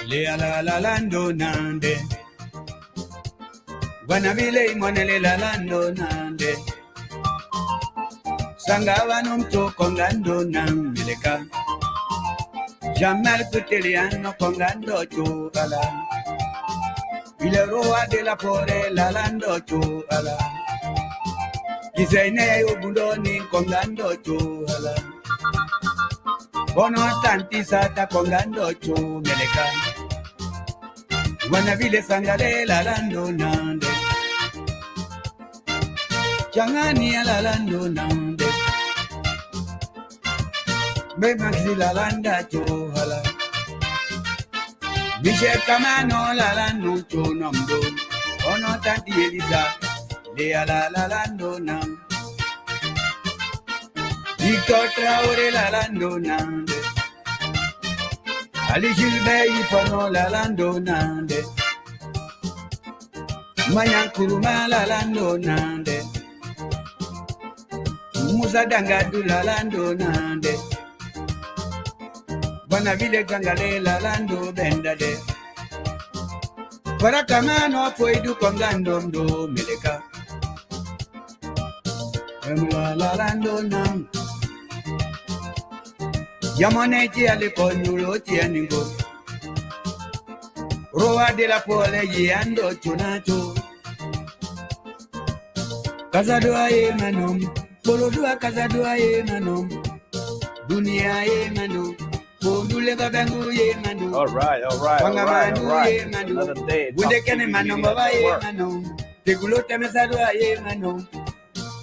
le la la lando nande. Wanavile monele la lando nande. Sangava non to congando nan mileka. Jamal Kuteliano congando tu ala. Il roa de la pore la lando tu ala. Kizaine ubundoni congando tu ala. Bono tanti sata congando tu mileka. Wanavile sangale la lando nande. Changani la lando nande. Me maxi la landa chohala. Bishe kamano la lando chonomdo. Ono tanti elisa. Lea la lando nam. Victor Traore la lando nande. Ali Gilbert Ipono la lando nande. Mayan Kuruma la lando nande. Musa Dangadu la lando nande. Wanavile Gangale la lando bendade. Parakamano foi du kongando ndo meleka. Emula la lando nam. Yamoneti ale konulo tianingo. Roa de la pole yando chunacho. Kazadua ye manom. Bolodua kazadua ye manom. Dunia ye manom. All right. Another day.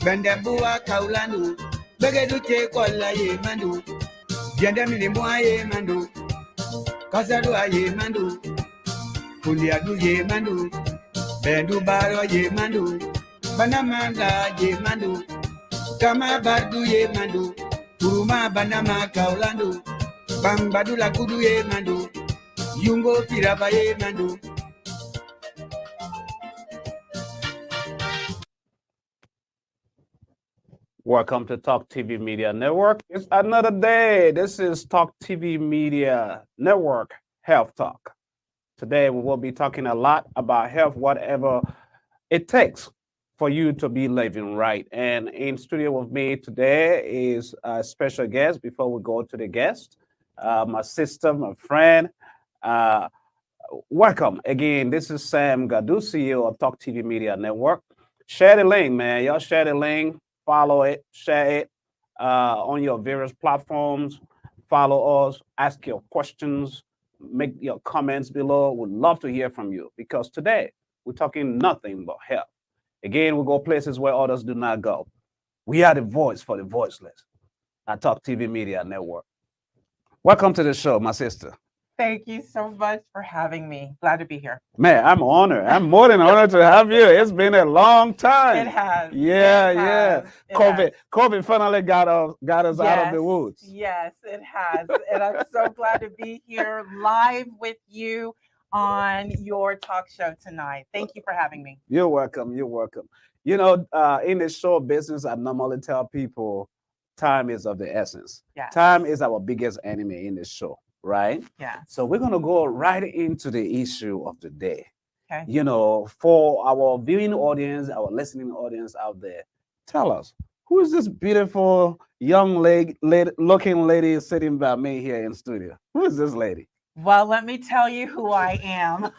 Bendebua kaulanu, begeduche kola ye manu, jendemini mua ye manu, kasadu ye manu, kundiadu ye manu, bendu baro ye manu, banamanga ye manu, kama bardu ye manu, kuruma banama kaulanu. Bambadula kudu ye mando, yungo piraba ye mando. Welcome to Talk TV Media Network. It's another day. This is Talk TV Media Network Health Talk. Today we will be talking a lot about health, whatever it takes for you to be living right. And in studio with me today is a special guest. Before we go to the guest, my sister, my friend. Welcome again. This is Sam Gadu, CEO of Talk TV Media Network. Share the link, man. Y'all share the link, follow it, share it on your various platforms. Follow us, ask your questions, make your comments below. We'd love to hear from you because today we're talking nothing but health. Again, we go places where others do not go. We are the voice for the voiceless at Talk TV Media Network. Welcome to the show, my sister. Thank you so much for having me. Glad to be here. Man, I'm honored. I'm more than honored to have you. It's been a long time. It has. Yeah. COVID finally got us out of the woods. Yes, it has. And I'm so glad to be here live with you on your talk show tonight. Thank you for having me. You're welcome. You know, in the show business, I normally tell people time is of the essence. Yes. Time is our biggest enemy in the show, right? Yeah. So we're going to go right into the issue of the day. Okay. You know, for our viewing audience, our listening audience out there, tell us, who is this beautiful young looking lady sitting by me here in studio? Who is this lady? Well, let me tell you who I am.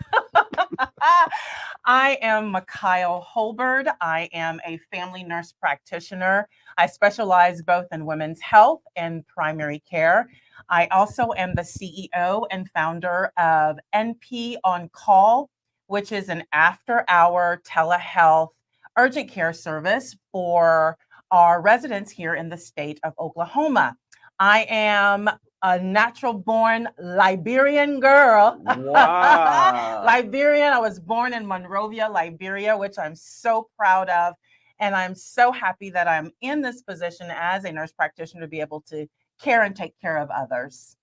I am Michaelle Holbird. I am a family nurse practitioner. I specialize both in women's health and primary care. I also am the CEO and founder of NP On Call, which is an after-hour telehealth urgent care service for our residents here in the state of Oklahoma. I am a natural-born Liberian girl. Wow. Liberian. I was born in Monrovia, Liberia, which I'm so proud of. And I'm so happy that I'm in this position as a nurse practitioner to be able to care and take care of others.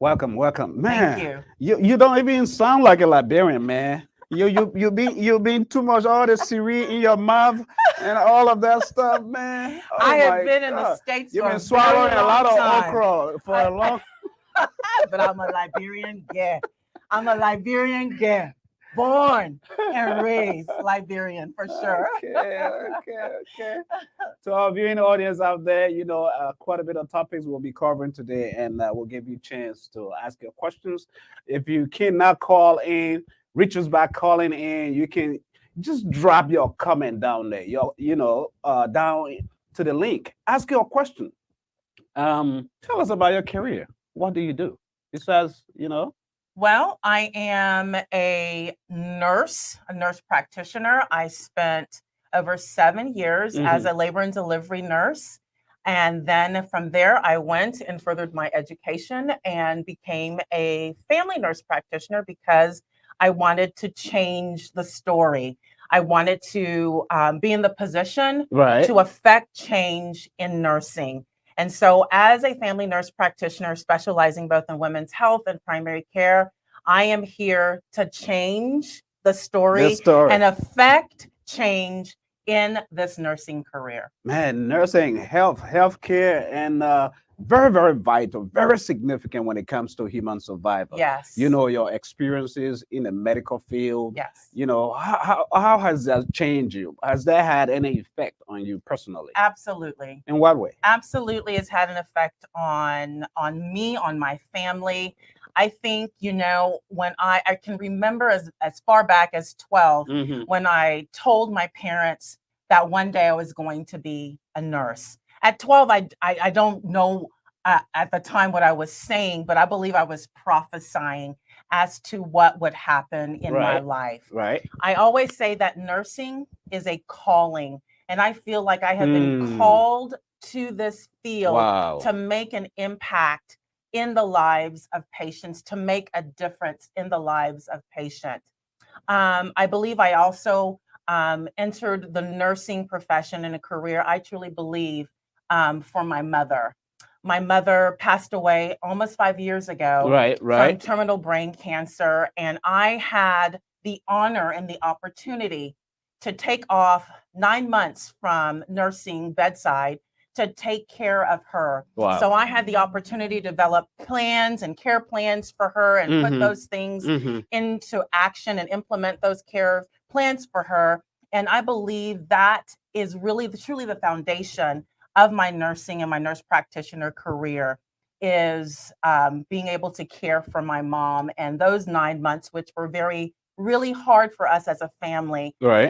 Welcome. Man, Thank you don't even sound like a Liberian, man. You been too much all the Siri in your mouth and all of that stuff, man. Oh, I have been in the States You've for been swallowing a lot of time. okra for a long But I'm a Liberian, yeah. I'm a Liberian girl, born and raised Liberian for sure. Okay. To our viewing audience out there, quite a bit of topics we'll be covering today, and we'll give you a chance to ask your questions. If you cannot call in, reach us by calling in. You can just drop your comment down there. Down to the link. Ask your question. Tell us about your career. What do you do? Besides. Well, I am a nurse practitioner. I spent over 7 years as a labor and delivery nurse. And then from there, I went and furthered my education and became a family nurse practitioner because I wanted to change the story. I wanted to be in the position Right. to affect change in nursing. And so, as a family nurse practitioner specializing both in women's health and primary care, I am here to change the story and affect change in this nursing career. Man, nursing, healthcare, and very, very vital, very significant when it comes to human survival. Yes. Your experiences in the medical field. Yes. How has that changed you? Has that had any effect on you personally? Absolutely. In what way? Absolutely, it's had an effect on me, on my family. I think, when I can remember as far back as 12, when I told my parents that one day I was going to be a nurse. At 12, I don't know at the time what I was saying, but I believe I was prophesying as to what would happen in my life. Right. I always say that nursing is a calling, and I feel like I have been called to this field to make an impact in the lives of patients, to make a difference in the lives of patients. I believe I also entered the nursing profession in a career, I truly believe, for my mother. My mother passed away almost 5 years ago from terminal brain cancer, and I had the honor and the opportunity to take off 9 months from nursing bedside to take care of her. Wow. So I had the opportunity to develop plans and care plans for her and put those things into action and implement those care plans for her. And I believe that is really truly the foundation of my nursing and my nurse practitioner career, is being able to care for my mom. And those 9 months, which were really hard for us as a family. Right.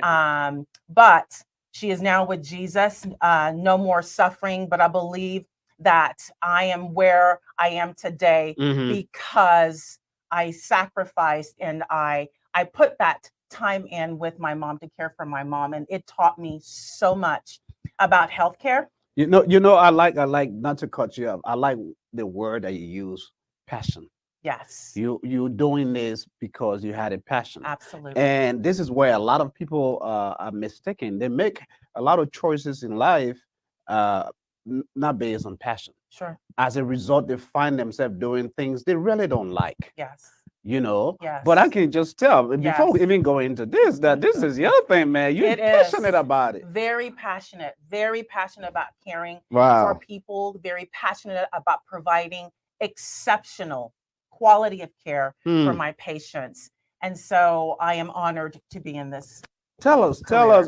But she is now with Jesus, no more suffering. But I believe that I am where I am today because I sacrificed and I put that time in with my mom to care for my mom. And it taught me so much about healthcare. I like not to cut you up. I like the word that you use, passion. Yes. You're doing this because you had a passion. Absolutely. And this is where a lot of people are mistaken. They make a lot of choices in life not based on passion. Sure. As a result, they find themselves doing things they really don't like. Yes. Yes. But I can just tell before we even go into this, that this is your thing, man. You're passionate about it. Very passionate about caring for people, very passionate about providing exceptional quality of care for my patients. And so I am honored to be in this. Tell us,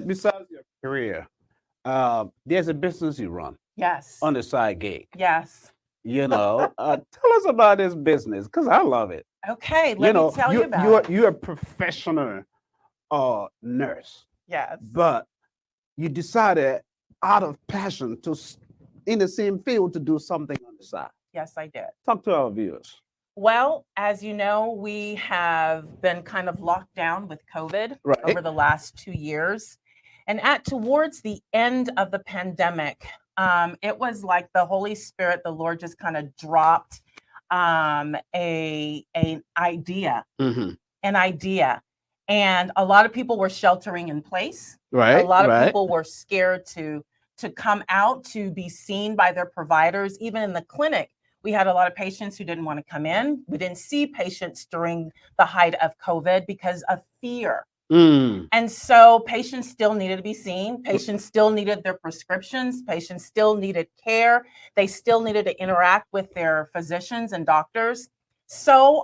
besides your career, there's a business you run. Yes. On the side gig. Yes. Tell us about this business, because I love it. Okay, let me tell you about it. You're a professional nurse. Yes. But you decided out of passion to, in the same field, to do something on the side. Yes, I did. Talk to our viewers. Well, as you know, we have been kind of locked down with COVID over the last 2 years. And towards the end of the pandemic, it was like the Holy Spirit, the Lord just kind of dropped an idea. And a lot of people were sheltering in place. A lot of people were scared to come out, to be seen by their providers. Even in the clinic, we had a lot of patients who didn't want to come in. We didn't see patients during the height of COVID because of fear. And so patients still needed to be seen. Patients still needed their prescriptions. Patients still needed care. They still needed to interact with their physicians and doctors. So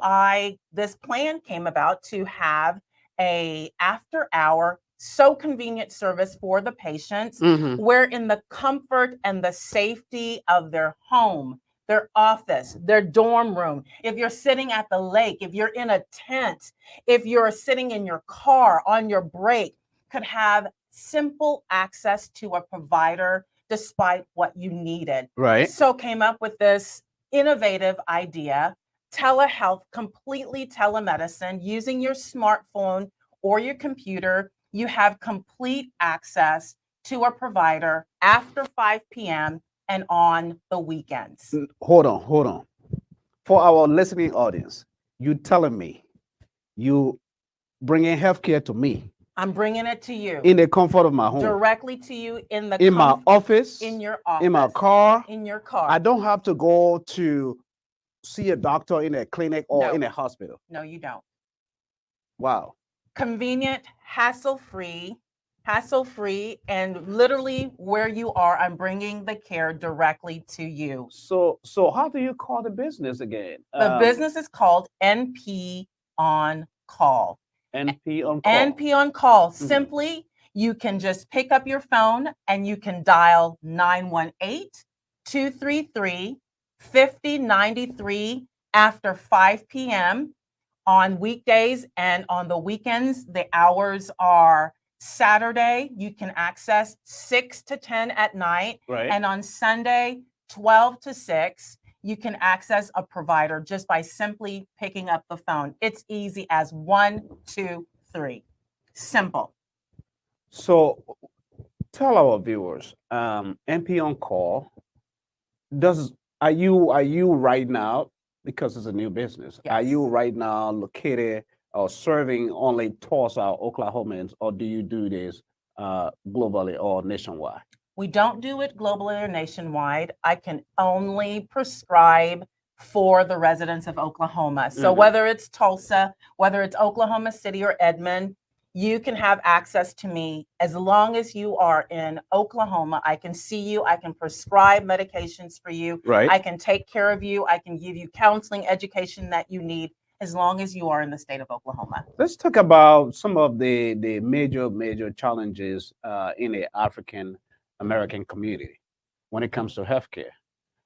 this plan came about to have a after hour, so convenient service for the patients, where in the comfort and the safety of their home, their office, their dorm room, if you're sitting at the lake, if you're in a tent, if you're sitting in your car on your break, could have simple access to a provider despite what you needed. Right. So came up with this innovative idea, telehealth, completely telemedicine, using your smartphone or your computer. You have complete access to a provider after 5 p.m. and on the weekends. Hold on. For our listening audience, you telling me you bringing healthcare to me I'm bringing it to you in the comfort of my home, directly to you in my office, in your office, in my car. in your car. I don't have to go to see a doctor in a clinic or No. in a hospital. No, you don't. Wow. Convenient, hassle-free, and literally where you are, I'm bringing the care directly to you. So how do you call the business again? The business is called NP on Call. NP on Call. NP on Call. Simply, you can just pick up your phone and you can dial 918-233-5093 after 5 p.m. on weekdays, and on the weekends, the hours are Saturday, you can access 6 to 10 at night. Right. And on Sunday, 12 to 6, you can access a provider just by simply picking up the phone. It's easy as 1, 2, 3. Simple. So tell our viewers, NP on Call, are you right now, because it's a new business, Yes. are you right now located or serving only Tulsa, Oklahomans, or do you do this globally or nationwide? We don't do it globally or nationwide. I can only prescribe for the residents of Oklahoma. So whether it's Tulsa, whether it's Oklahoma City or Edmond, you can have access to me as long as you are in Oklahoma. I can see you. I can prescribe medications for you. Right. I can take care of you. I can give you counseling, education that you need, as long as you are in the state of Oklahoma. Let's talk about some of the major challenges in the African American community when it comes to healthcare,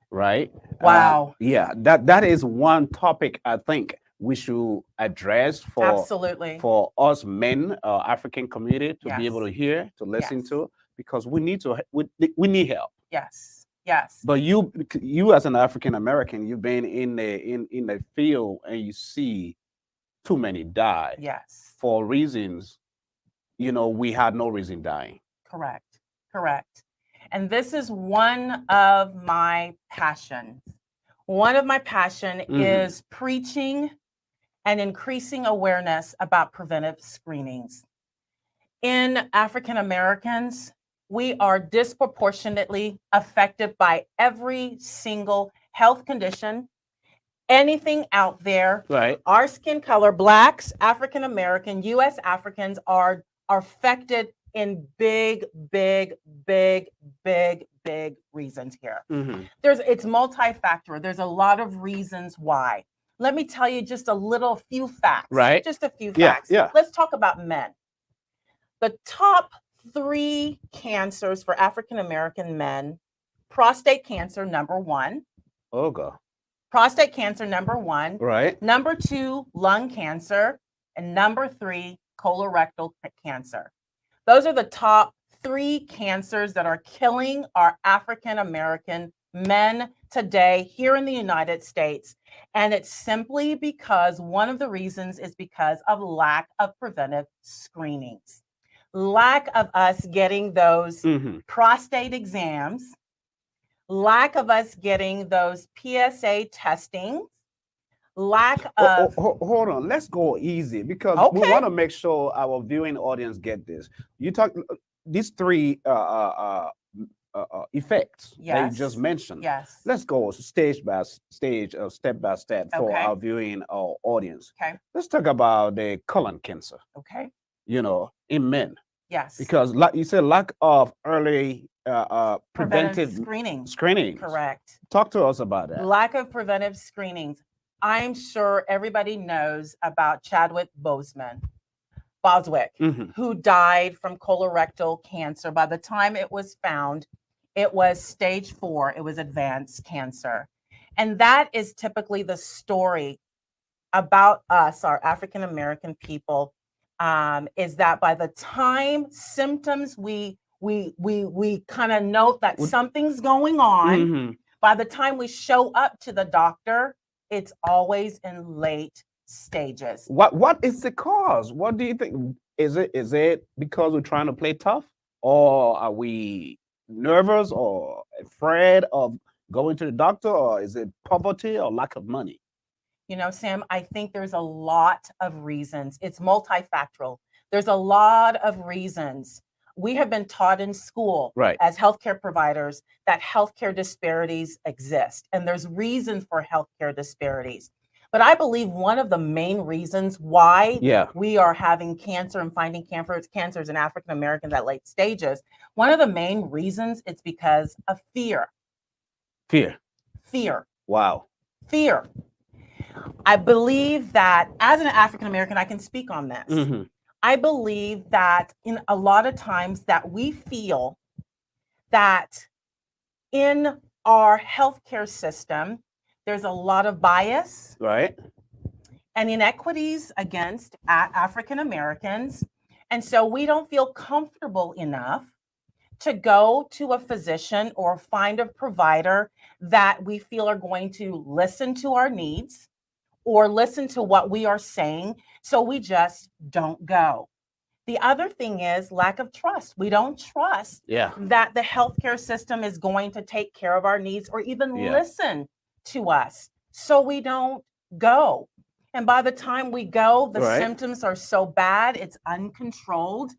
right? Wow. Yeah, that is one topic I think we should address Absolutely. for us men, African community, to Yes. be able to hear, to listen Yes. to, because we need need help. Yes. Yes. But you as an African American, you've been in the field and you see too many die. Yes. For reasons, we had no reason dying. Correct. And this is one of my passions. One of my passion is preaching and increasing awareness about preventive screenings. In African Americans, we are disproportionately affected by every single health condition, anything out there. Right. Our skin color, Blacks, African American, US Africans are affected in big reasons here. It's multifactorial. There's a lot of reasons why. Let me tell you just a few facts. Right. Just a few facts. Yeah. Let's talk about men. The top 3 cancers for African American men: prostate cancer, number 1. Oh God. Prostate cancer, number 1. Right. Number 2, lung cancer. And number 3, colorectal cancer. Those are the top 3 cancers that are killing our African American men today here in the United States. And it's simply because one of the reasons is because of lack of preventive screenings. Lack of us getting those prostate exams, lack of us getting those PSA testing, lack of... Hold on, let's go easy, because we want to make sure our viewing audience get this. You talk these 3 effects that you just mentioned. Yes. Let's go stage by stage, step by step for our viewing audience. Okay. Let's talk about the colon cancer. Okay. In men. Yes. Because like you said, lack of early preventive screening. Screenings. Correct. Talk to us about that. Lack of preventive screenings. I'm sure everybody knows about Chadwick Boswick, who died from colorectal cancer. By the time it was found, it was stage 4. It was advanced cancer. And that is typically the story about us, our African American people, is that by the time symptoms we kind of note that something's going on, by the time we show up to the doctor, it's always in late stages. What is the cause? What do you think? Is it because we're trying to play tough, or are we nervous or afraid of going to the doctor, or is it poverty or lack of money? You know, Sam, I think there's a lot of reasons. It's multifactorial. There's a lot of reasons. We have been taught in school as healthcare providers that healthcare disparities exist, and there's reason for healthcare disparities. But I believe one of the main reasons why we are having cancer and finding cancers in African Americans at late stages, one of the main reasons, it's because of fear. Fear. Wow. Fear. I believe that as an African American, I can speak on this. I believe that in a lot of times that we feel that in our healthcare system, there's a lot of bias and inequities against African Americans. And so we don't feel comfortable enough to go to a physician or find a provider that we feel are going to listen to our needs or listen to what we are saying. So we just don't go. The other thing is lack of trust. We don't trust that the healthcare system is going to take care of our needs or even listen to us. So we don't go. And by the time we go, the symptoms are so bad, it's uncontrolled,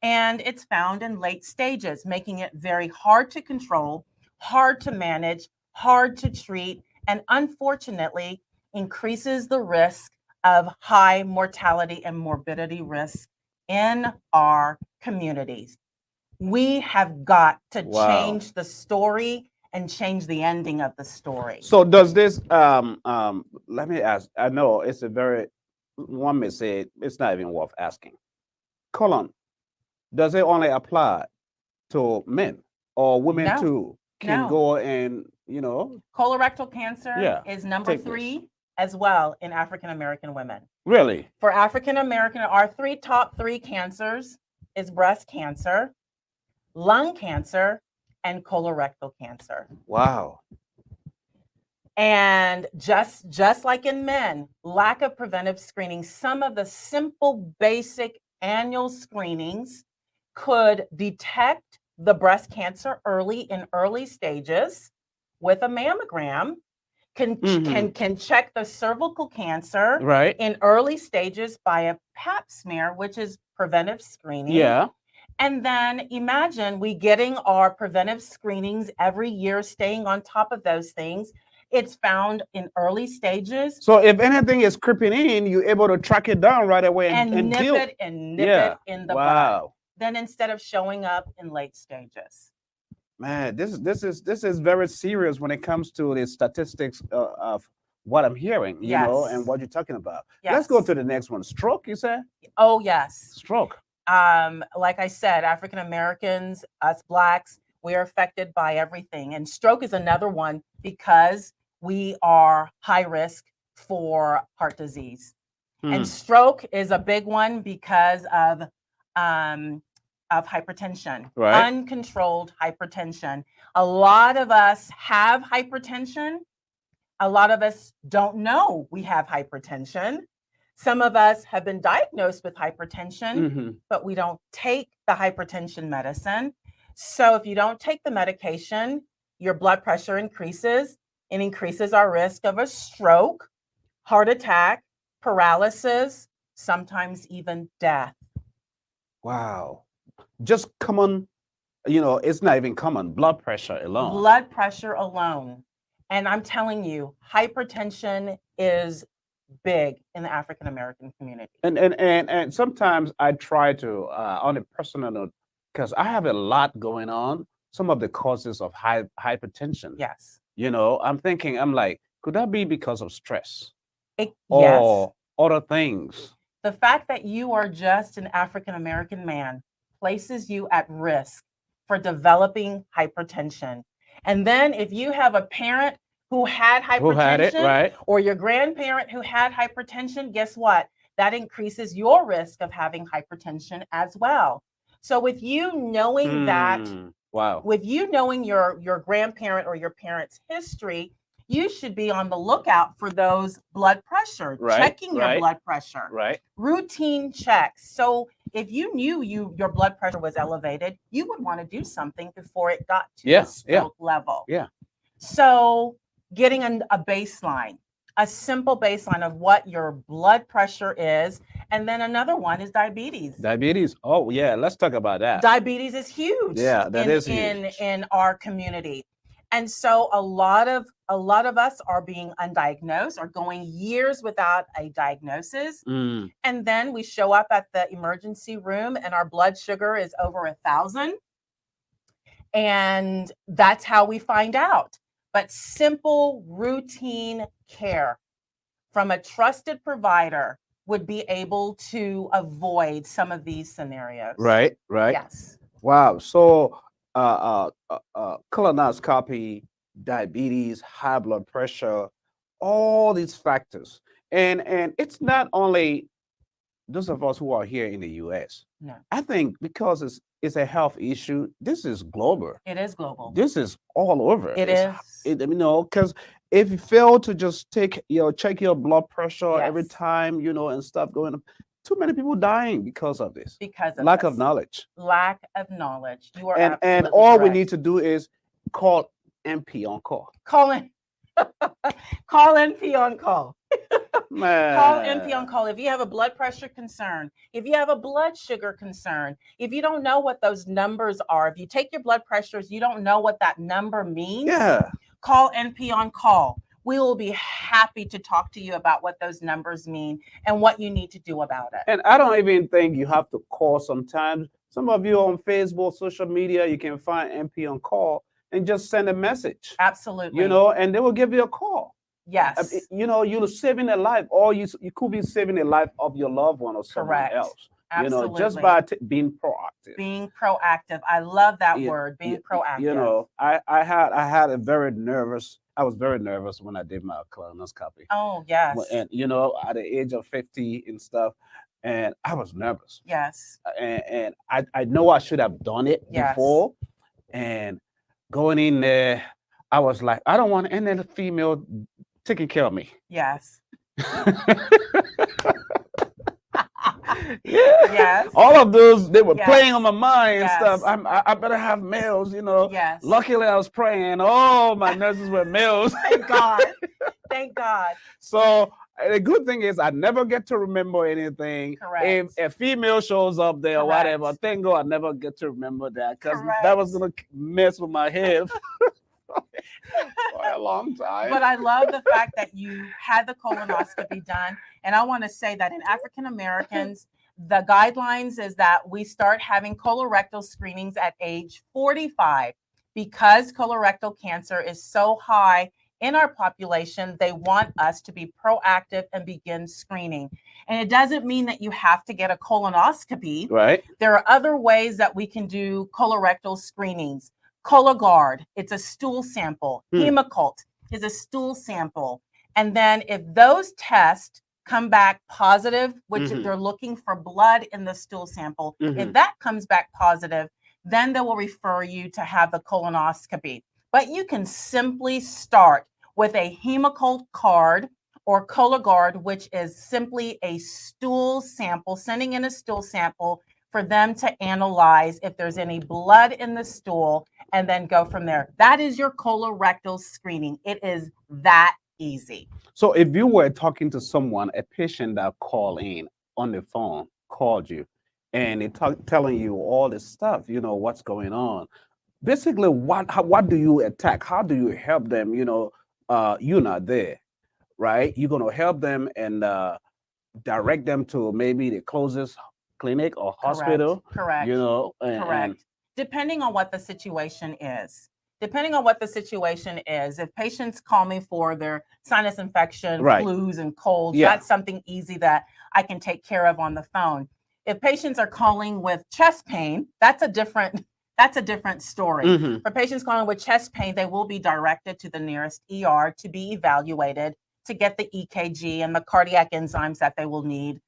and it's found in late stages, making it very hard to control, hard to manage, hard to treat, and unfortunately, increases the risk of high mortality and morbidity risk in our communities. We have got to change the story and change the ending of the story. So does this, let me ask, I know it's a very, one may say it's not even worth asking. Colon, does it only apply to men or women too can go and, you know? Colorectal cancer is number 3 as well in African American women. Really? For African American, our top three cancers is breast cancer, lung cancer, and colorectal cancer. Wow. And just like in men, lack of preventive screening, some of the simple basic annual screenings could detect the breast cancer in early stages with a mammogram, can check the cervical cancer in early stages by a pap smear, which is preventive screening. Yeah. And then imagine we getting our preventive screenings every year, staying on top of those things. It's found in early stages. So if anything is creeping in, you're able to track it down right away and nip it in the bud. Then instead of showing up in late stages. Man, this is very serious when it comes to the statistics of what I'm hearing, you know, and what you're talking about. Let's go to the next one. Stroke, you said? Oh, yes. Stroke. Like I said, African Americans, us Blacks, we are affected by everything. And stroke is another one because we are high risk for heart disease. And stroke is a big one because of hypertension, uncontrolled hypertension. A lot of us have hypertension. A lot of us don't know we have hypertension. Some of us have been diagnosed with hypertension, but we don't take the hypertension medicine. So if you don't take the medication, your blood pressure increases and increases our risk of a stroke, heart attack, paralysis, sometimes even death. Wow. Just common, you know, it's not even common, blood pressure alone. Blood pressure alone. And I'm telling you, hypertension is big in the African American community. And sometimes I try to, on a personal note, because I have a lot going on, some of the causes of hypertension. Yes. You know, I'm like, could that be because of stress? Yes. or other things? The fact that you are just an African American man places you at risk for developing hypertension. And then if you have a parent who had Who had it, hypertension right? or your grandparent who had hypertension, guess what? That increases your risk of having hypertension as well. So with you knowing that, Wow. with you knowing your grandparent or your parent's history, you should be on the lookout for those blood pressure, Right, checking your right, blood pressure, right. routine checks. So if you knew your blood pressure was elevated, you would want to do something before it got to Yeah, the stroke level. Yeah. So getting a baseline, a simple baseline of what your blood pressure is. And then another one is diabetes. Diabetes. Oh, yeah. Let's talk about that. Diabetes is huge. Yeah, that is huge huge. in our community. And so a lot of us are being undiagnosed or going years without a diagnosis. Mm. And then we show up at the emergency room and our blood sugar is over 1,000. And that's how we find out. But simple routine care from a trusted provider would be able to avoid some of these scenarios. Right, right. Yes. Wow. So colonoscopy, diabetes, high blood pressure, all these factors. And it's not only those of us who are here in the US. No. I think because it's a health issue, this is global. It is global. This is all over. It is. Because if you fail to just check your blood pressure every Yes. time, and stuff going up, too many people dying because of this. Because of Lack this. of knowledge. Lack of knowledge. You are And absolutely all correct. we need to do is call MP on call. Call in. Call NP on call. Man. Call NP on call. If you have a blood pressure concern, if you have a blood sugar concern, if you don't know what those numbers are, if you take your blood pressures, you don't know what that number means, Yeah. call NP on call. We will be happy to talk to you about what those numbers mean and what you need to do about it. And I don't even think you have to call sometimes. Some of you on Facebook, social media, you can find MP on call and just send a message. Absolutely. And they will give you a call. Yes. You're saving a life, or you could be saving the life of your loved one or someone Correct. else. Absolutely. Just by being proactive. Being proactive. I love that word, being proactive. I was very nervous when I did my colonoscopy. Oh, yes. And at the age of 50 and stuff, and I was nervous. Yes. And I know I should have done it before. And going in there, I was like, I don't want any female taking care of me. Yes. Yes. All of those, they were playing on my mind and stuff. Yes. I better have males, Yes. Luckily, I was praying. Oh, my nurses were males. Thank God. Thank God. So the good thing is I never get to remember anything. Correct. If a female shows up there or whatever, thank God I never get to remember that, because that was going to mess with my head for a long time. But I love the fact that you had the colonoscopy done. And I want to say that in African Americans, the guidelines is that we start having colorectal screenings at age 45. Because colorectal cancer is so high in our population, they want us to be proactive and begin screening. And it doesn't mean that you have to get a colonoscopy. Right. There are other ways that we can do colorectal screenings. Cologuard, it's a stool sample. Hemocult is a stool sample. And then if those tests come back positive, which they're looking for blood in the stool sample, if that comes back positive, then they will refer you to have the colonoscopy. But you can simply start with a Hemocult card or Cologuard, which is simply a stool sample, sending in a stool sample for them to analyze if there's any blood in the stool, and then go from there. That is your colorectal screening. It is that easy. So if you were talking to someone, a patient that called in on the phone, called you, and they telling you all this stuff, what's going on. Basically, what do you attack? How do you help them? You're not there, right? You're going to help them and direct them to maybe the closest clinic or hospital. Correct. And depending on what the situation is. depending on what the situation is. If patients call me for their sinus infection, Right. flus, and colds, Yeah. that's something easy that I can take care of on the phone. If patients are calling with chest pain, that's a different story. Mhm. For patients calling with chest pain, they will be directed to the nearest ER to be evaluated, to get the EKG and the cardiac enzymes that they will need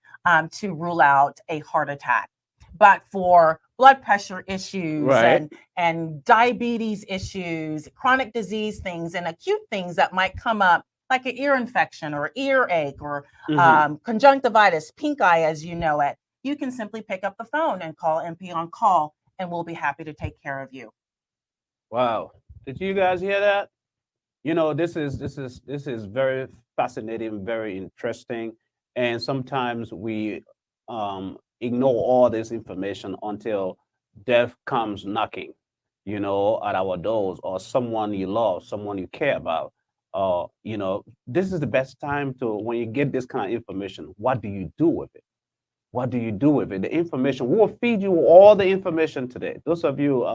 to rule out a heart attack. But for blood pressure issues Right. and diabetes issues, chronic disease things, and acute things that might come up, like an ear infection or earache or conjunctivitis, pink eye as you know it, you can simply pick up the phone and call MP on call, and we'll be happy to take care of you. Wow. Did you guys hear that? You know, this is very fascinating, very interesting, and sometimes we ignore all this information until death comes knocking, you know, at our doors, or someone you love, someone you care about. You know, this is the best time to, when you get this kind of information, what do you do with it? What do you do with it? The information, we will feed you all the information today. Those of you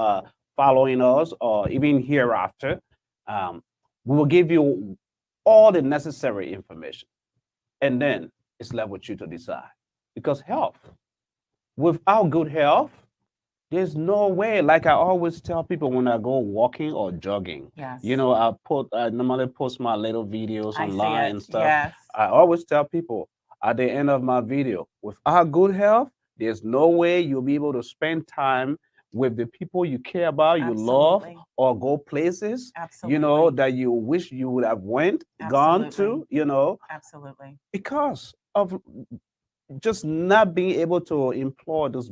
following us, or even hereafter, we will give you all the necessary information. And then it's left with you to decide. Because health, without good health, there's no way. Like I always tell people when I go walking or jogging, Yes. you know, I normally post my little videos I see online it. and stuff. Yes. I always tell people at the end of my video, without good health, there's no way you'll be able to spend time with the people you care about, you love, Absolutely. or go places, Absolutely. you know, that you wish you would have gone to, Absolutely. you know, Absolutely. because of just not being able to employ those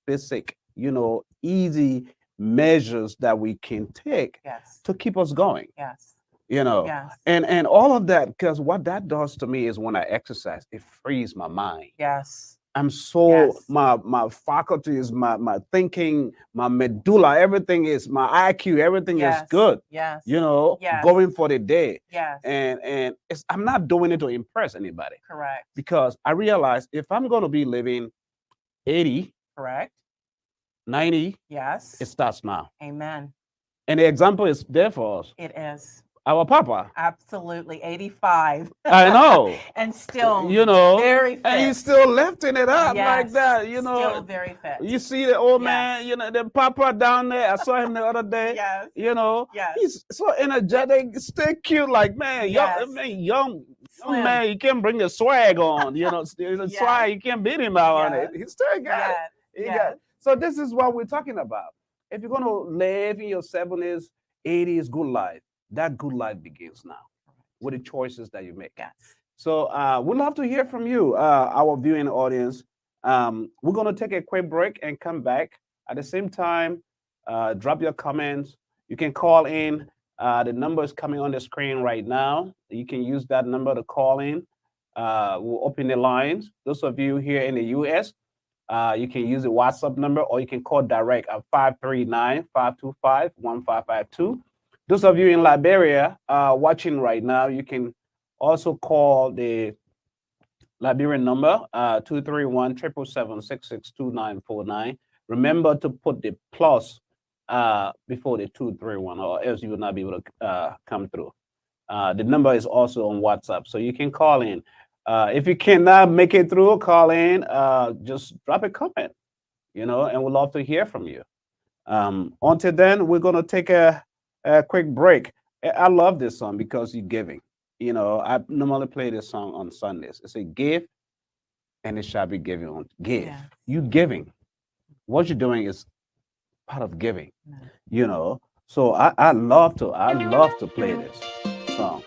basic, you know, easy measures that we can take Yes. to keep us going, Yes. you know. Yes. And all of that, because what that does to me is when I exercise, it frees my mind. Yes. I'm so Yes. my faculties, my thinking, my medulla, everything is my IQ, everything is Yes. good, Yes. you know, Yes. going for the day. Yes. And I'm not doing it to impress anybody, Correct. because I realize if I'm going to be living 80, Correct. 90, Yes. it starts now. Amen. And the example is there for us. It is. Our Papa. Absolutely. 85. I know. And still, You know, very fit. and he's still lifting it up like Yes. that, you know. Still very fit. You see the old Yes. man, you know, the Papa down there. I saw him the other day. Yes. You know, Yes. he's so energetic, still cute, like, man, Yes. young Slim. man, you can't bring the swag on, you know, the Yes. swag, you can't beat him out on it. Yes. He still got it. Yes. He Yes. got it. So this is what we're talking about. If you're going to live in your 70s, 80s, good life, that good life begins now with the choices that you make. Yes. So we'd love to hear from you, our viewing audience. We're going to take a quick break and come back. At the same time, drop your comments. You can call in. The number is coming on the screen right now. You can use that number to call in. We'll open the lines. Those of you here in the US, you can use the WhatsApp number, or you can call direct at 539-525-1552. Those of you in Liberia watching right now, you can also call the Liberian number, 231-777-662949. Remember to put the plus before the 231, or else you will not be able to come through. The number is also on WhatsApp, so you can call in. If you cannot make it through, call in, just drop a comment, you know, and we'd love to hear from you. Until then, we're going to take a quick break. I love this song because you're giving. You know, I normally play this song on Sundays. It's a give, and it shall be given on. Give. Yes. You giving. What you're doing is part of giving. You know. So I love to play this song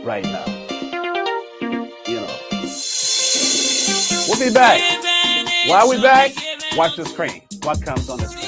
right now. You know. We'll be back. While we're back, watch the screen. What comes on the screen?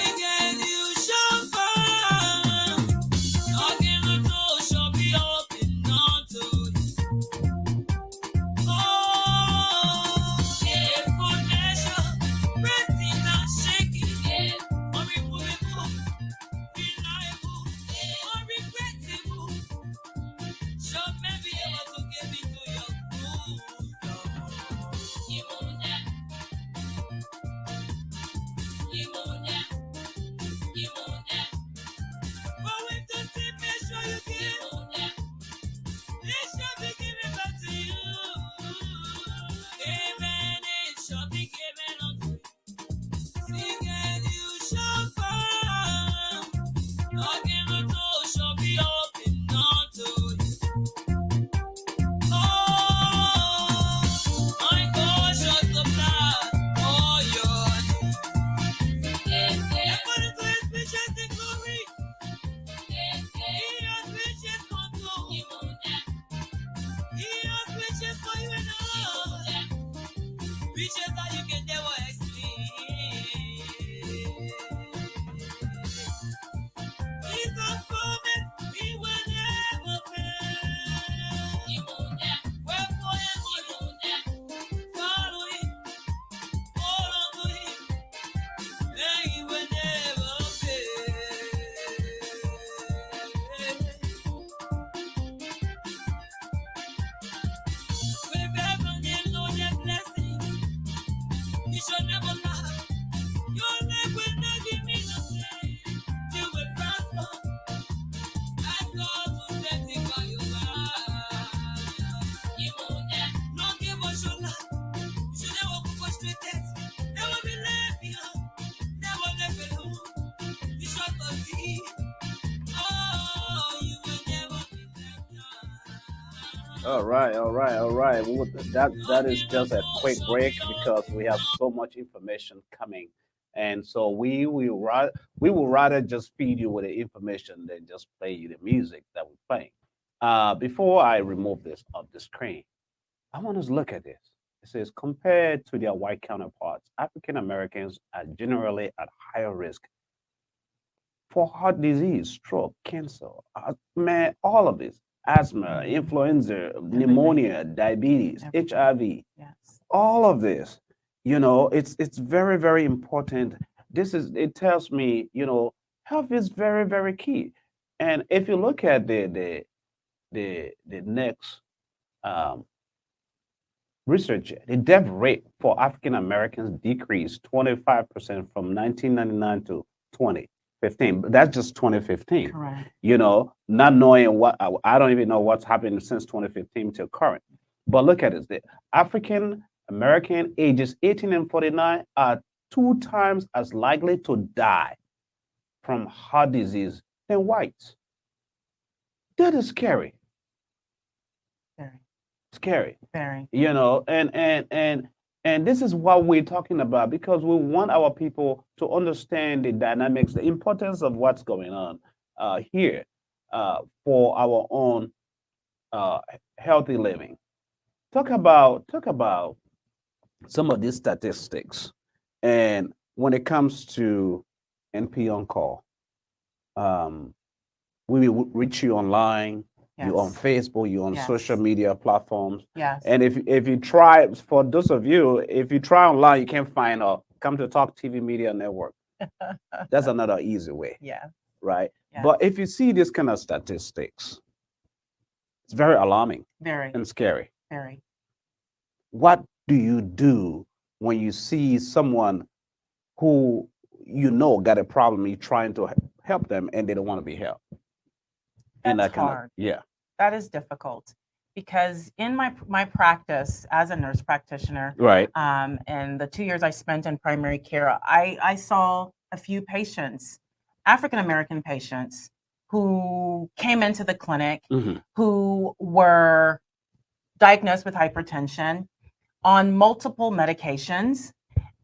All right, all right, all right. That is just a quick break because we have so much information coming, and so we will rather just feed you with the information than just play you the music that we're playing. Before I remove this off the screen, I want us to look at this. It says compared to their white counterparts, African Americans are generally at higher risk for heart disease, stroke, cancer, man, all of this, asthma, influenza, pneumonia, diabetes, Everything. HIV, Yes. all of this. It's very, very important. It tells me, health is very, very key. And if you look at the next um, research, the death rate for African Americans decreased 25% from 1999 to 2015. But that's just 2015. Correct. Not knowing I don't even know what's happened since 2015 till current. But look at this. The African American ages 18 and 49 are 2 times as likely to die from heart disease than whites. That is scary. Very, Scary. very. And this is what we're talking about because we want our people to understand the dynamics, the importance of what's going on here for our own uh, healthy living. Talk about some of these statistics, and when it comes to NP on call, um, we will reach you online. You on Yes. Facebook, you on social Yes. media platforms. Yes. And if you try, for those of you, if you try online, you can't find or come to Talk TV Media Network. That's another easy way, Yeah. right? Yes. But if you see this kind of statistics, it's very alarming Very, and scary. very. What do you do when you see someone who got a problem, you're trying to help them and they don't want to be helped? And That's that kind of, hard. yeah, That is difficult because in my practice as a nurse practitioner, right. and the 2 years I spent in primary care, I saw a few patients, African American patients, who came into the clinic Hmm. who were diagnosed with hypertension on multiple medications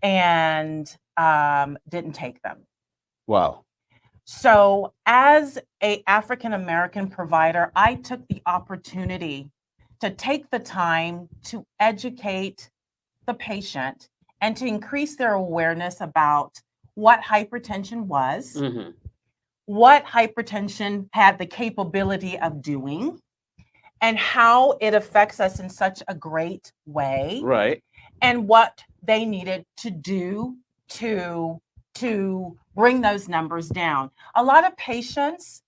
and didn't take them. Wow. So, as a African American provider, I took the opportunity to take the time to educate the patient and to increase their awareness about what hypertension was, Hmm. what hypertension had the capability of doing, and how it affects us in such a great way, Right. and what they needed to do to bring those numbers down. A lot of patients,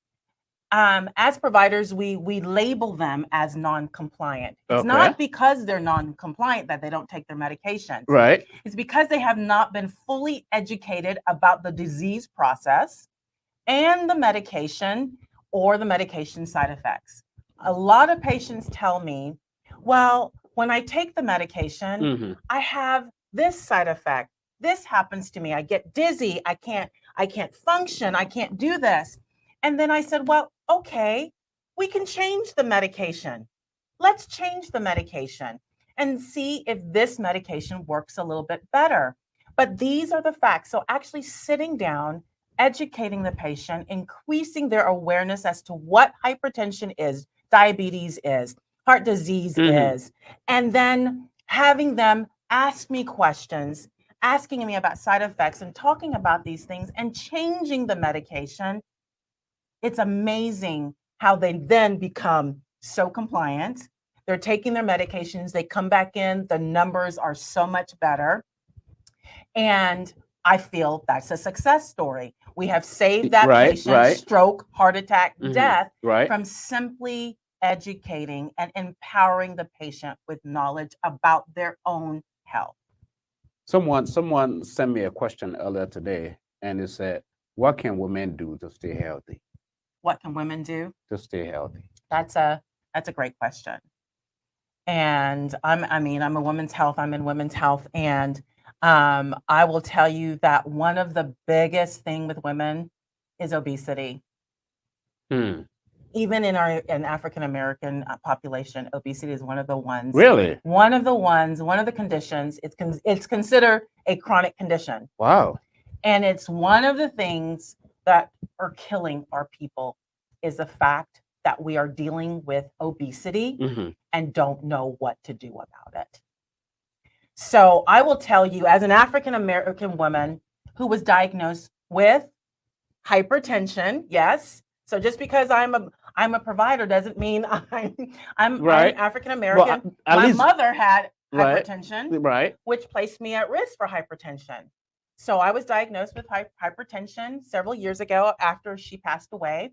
as providers, we label them as non-compliant. It's Okay. not because they're non-compliant that they don't take their medications. Right. It's because they have not been fully educated about the disease process and the medication or the medication side effects. A lot of patients tell me, well, when I take the medication, Hmm. I have this side effect. This happens to me. I get dizzy. I can't function. I can't do this. And then I said, well, okay, we can change the medication. Let's change the medication and see if this medication works a little bit better. But these are the facts. So actually sitting down, educating the patient, increasing their awareness as to what hypertension is, diabetes is, heart disease is, and then having them ask me questions, asking me about side effects and talking about these things and changing the medication. It's amazing how they then become so compliant. They're taking their medications, they come back in, the numbers are so much better. And I feel that's a success story. We have saved that Right, patient's right. stroke, heart attack, Mhm. death Right. from simply educating and empowering the patient with knowledge about their own health. Someone sent me a question earlier today, and it said, "What can women do to stay healthy? What can women do? To stay healthy?" That's a great question. And I'm a women's health. I'm in women's health, and I will tell you that one of the biggest thing with women is obesity. Hmm. Even in African American population, obesity is one of the ones. Really? One of the conditions. It's considered a chronic condition. Wow. And it's one of the things that are killing our people is the fact that we are dealing with obesity and don't know what to do about it. So I will tell you, as an African American woman who was diagnosed with hypertension, yes. So just because I'm a provider doesn't mean I'm African American. Well, my mother had hypertension, right, which placed me at risk for hypertension. So I was diagnosed with hypertension several years ago after she passed away,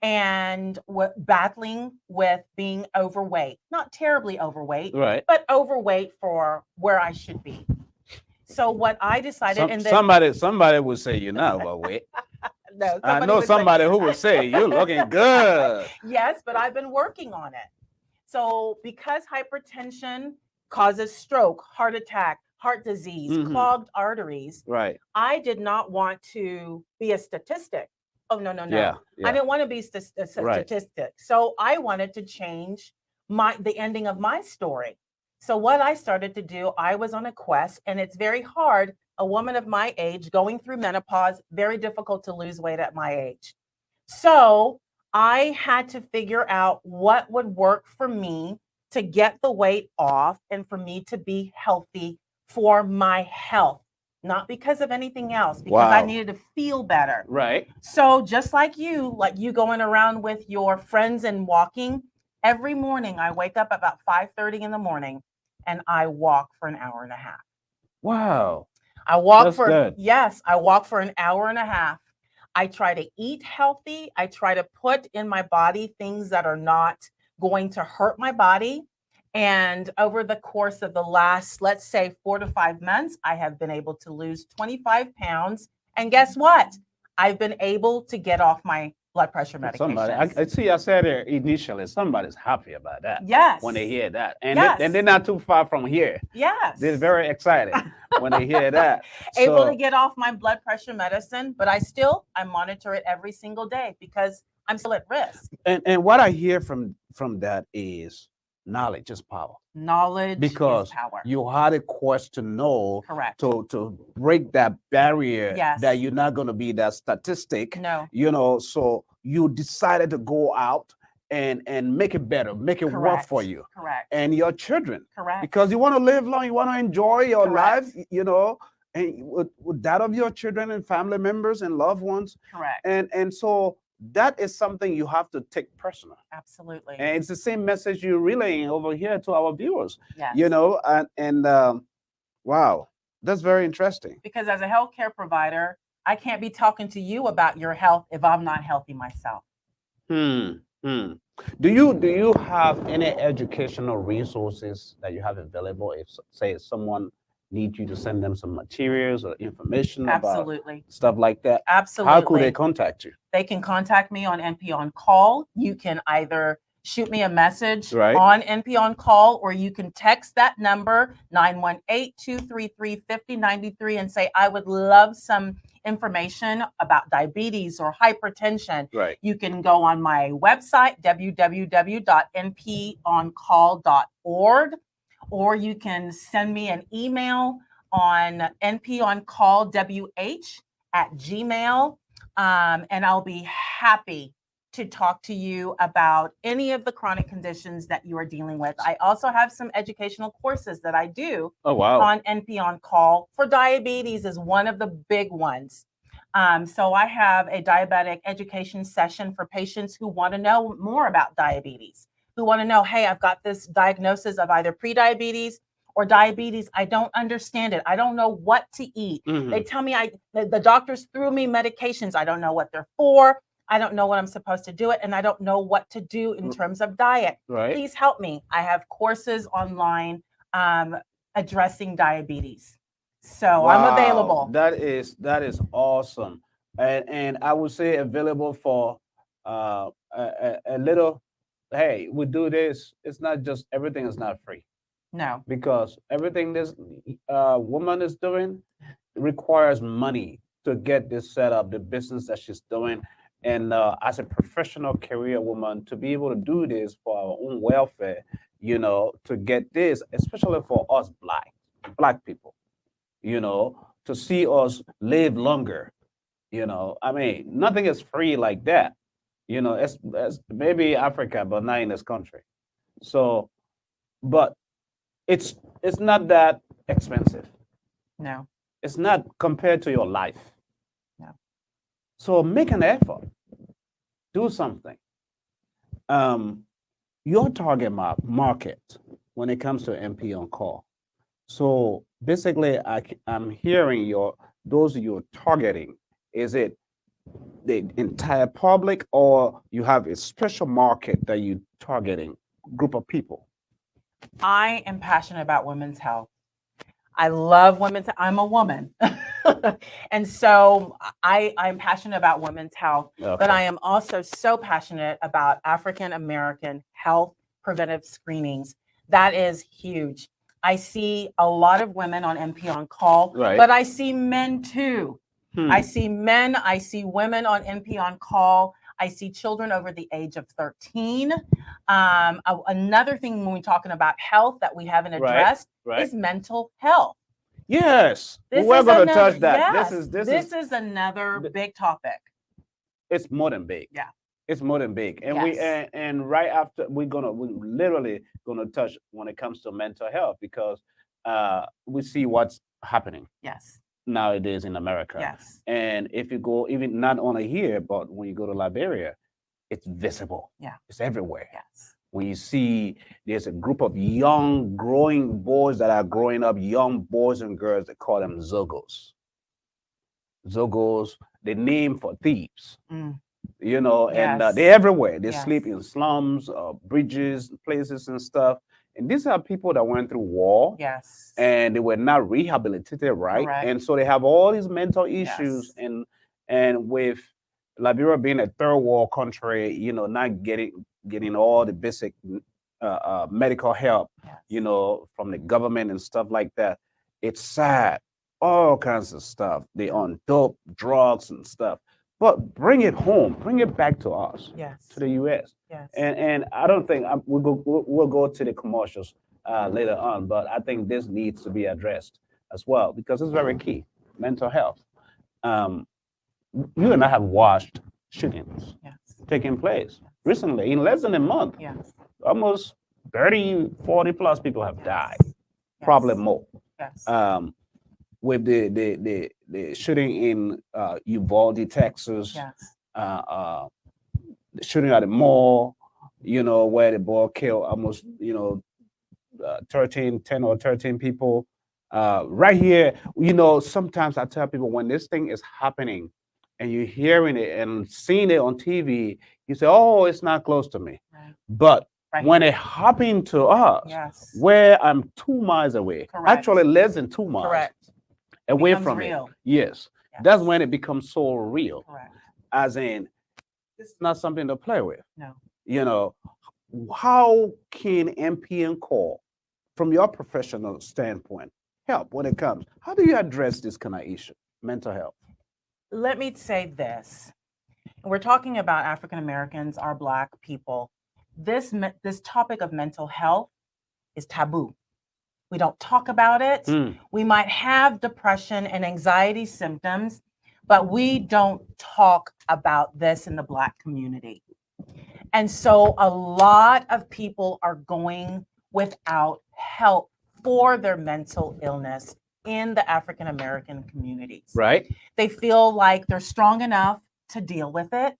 and battling with being overweight, not terribly overweight, but overweight for where I should be. So what I decided, somebody would say you're not overweight. No, I know somebody who would say you're looking good. Yes, but I've been working on it. So because hypertension causes stroke, heart attack, heart disease, clogged arteries, I did not want to be a statistic. Oh, no. Yeah. I didn't want to be a statistic. So I wanted to change the ending of my story. So what I started to do, I was on a quest, and it's very hard. A woman of my age going through menopause, very difficult to lose weight at my age. So I had to figure out what would work for me to get the weight off and for me to be healthy for my health, not because of anything else, because I needed to feel better. Right. So just like you going around with your friends and walking, every morning I wake up about 5:30 in the morning and I walk for an hour and a half. Wow. I walk I walk for an hour and a half. I try to eat healthy. I try to put in my body things that are not going to hurt my body. And over the course of the last, let's say 4 to 5 months, I have been able to lose 25 pounds. And guess what? I've been able to get off my blood pressure medication. I said it initially, somebody's happy about that. Yes. When they hear that. And they're not too far from here. Yes. They're very excited when they hear that. Able to get off my blood pressure medicine, but I monitor it every single day because I'm still at risk. And what I hear from that is knowledge is power. Knowledge is power. You had a quest to know, correct, to break that barrier that you're not going to be that statistic. No. So you decided to go out and make it better, make it work for you. Correct. And your children. Correct. Because you want to live long, you want to enjoy your life, and with that of your children and family members and loved ones. Correct. And so that is something you have to take personal. Absolutely. And it's the same message you're relaying over here to our viewers. Yes. Wow, that's very interesting. Because as a healthcare provider, I can't be talking to you about your health if I'm not healthy myself. Do you have any educational resources that you have available if, say, someone needs you to send them some materials or information about stuff like that? Absolutely. How could they contact you? They can contact me on NP On Call. You can either shoot me a message on NP On Call, or you can text that number 918-233-5093 and say, I would love some information about diabetes or hypertension. You can go on my website, www.nponcall.org, or you can send me an email on nponcallwh@gmail.com, and I'll be happy to talk to you about any of the chronic conditions that you are dealing with. I also have some educational courses that I do on NP On Call. For diabetes is one of the big ones. So I have a diabetic education session for patients who want to know more about diabetes, who want to know, hey, I've got this diagnosis of either prediabetes or diabetes. I don't understand it. I don't know what to eat. They tell me the doctors threw me medications. I don't know what they're for. I don't know what I'm supposed to do it, and I don't know what to do in terms of diet. Please help me. I have courses online addressing diabetes. So I'm available. That is awesome. And I would say available for a little, hey, we do this. It's not just, everything is not free. No. Because everything this woman is doing requires money to get this set up, the business that she's doing. And as a professional career woman, to be able to do this for our own welfare, to get this, especially for us black people, to see us live longer. I mean, nothing is free like that. It's maybe Africa, but not in this country. So, but it's it's not that expensive. No, It's not compared to your life. no. So make an effort, do something. Um, your target market when it comes to MP on call. So basically, I'm hearing those you're targeting. Is it the entire public, or you have a special market that you targeting group of people? I am passionate about women's health. I love women's. I'm a woman, and so I'm passionate about women's health. But Okay. I am also so passionate about African American health preventive screenings. That is huge. I see a lot of women on MP on call, Right. but I see men too. I Hmm. see men. I see women on MP on call. I see children over the age of 13. Another thing when we're talking about health that we haven't Right. addressed Right. is mental health. Yes. This We're is going to another, touch that. yes, This is is another th- big topic. it's more than big. Yeah. It's more than big. And Yes. and right after we're literally gonna touch when it comes to mental health, because we see what's happening Yes. nowadays in America. Yes. And if you go even not only here, but when you go to Liberia, it's visible. Yeah. It's everywhere. Yes. When you see there's a group of young growing boys that are growing up, young boys and girls, they call them Zogos. Zogos, the name for thieves. Mm. And Yes. they're everywhere. They Yes. sleep in slums, bridges, places, and stuff. And these are people that went through war, Yes. and they were not rehabilitated right, Correct. and so they have all these mental issues. Yes. And with Liberia being a third world country, not getting all the basic medical help, Yes. from the government and stuff like that. It's sad. All kinds of stuff. They on dope, drugs, and stuff. But bring it home. Bring it back to us, Yes. to the U.S. Yes. And I don't think we'll go to the commercials later on, but I think this needs to be addressed as well, because it's very key. Mental health. Um, you and I have watched shootings Yes. taking place recently in less than a month. Yes. Almost 30, 40 plus people have died, probably more. Yes. With the shooting in Uvalde, Texas, Yes. the shooting at the mall, where the boy killed almost, 10 or 13 people. Right here, sometimes I tell people, when this thing is happening and you're hearing it and seeing it on TV, you say, oh, it's not close to me. Right. But Right when here. it happened to us, Yes. where I'm 2 miles away, Correct. actually less than 2 miles Correct. away Becomes from real. it. Yes. Yes. That's when it becomes so real. Correct. As in, it's not something to play with. No. How can MPN call, from your professional standpoint, help when it comes? How do you address this kind of issue, mental health? Let me say this. We're talking about African Americans, our Black people. This topic of mental health is taboo. We don't talk about it. Mm. We might have depression and anxiety symptoms, but we don't talk about this in the Black community. And so a lot of people are going without help for their mental illness in the African American communities. Right. They feel like they're strong enough to deal with it.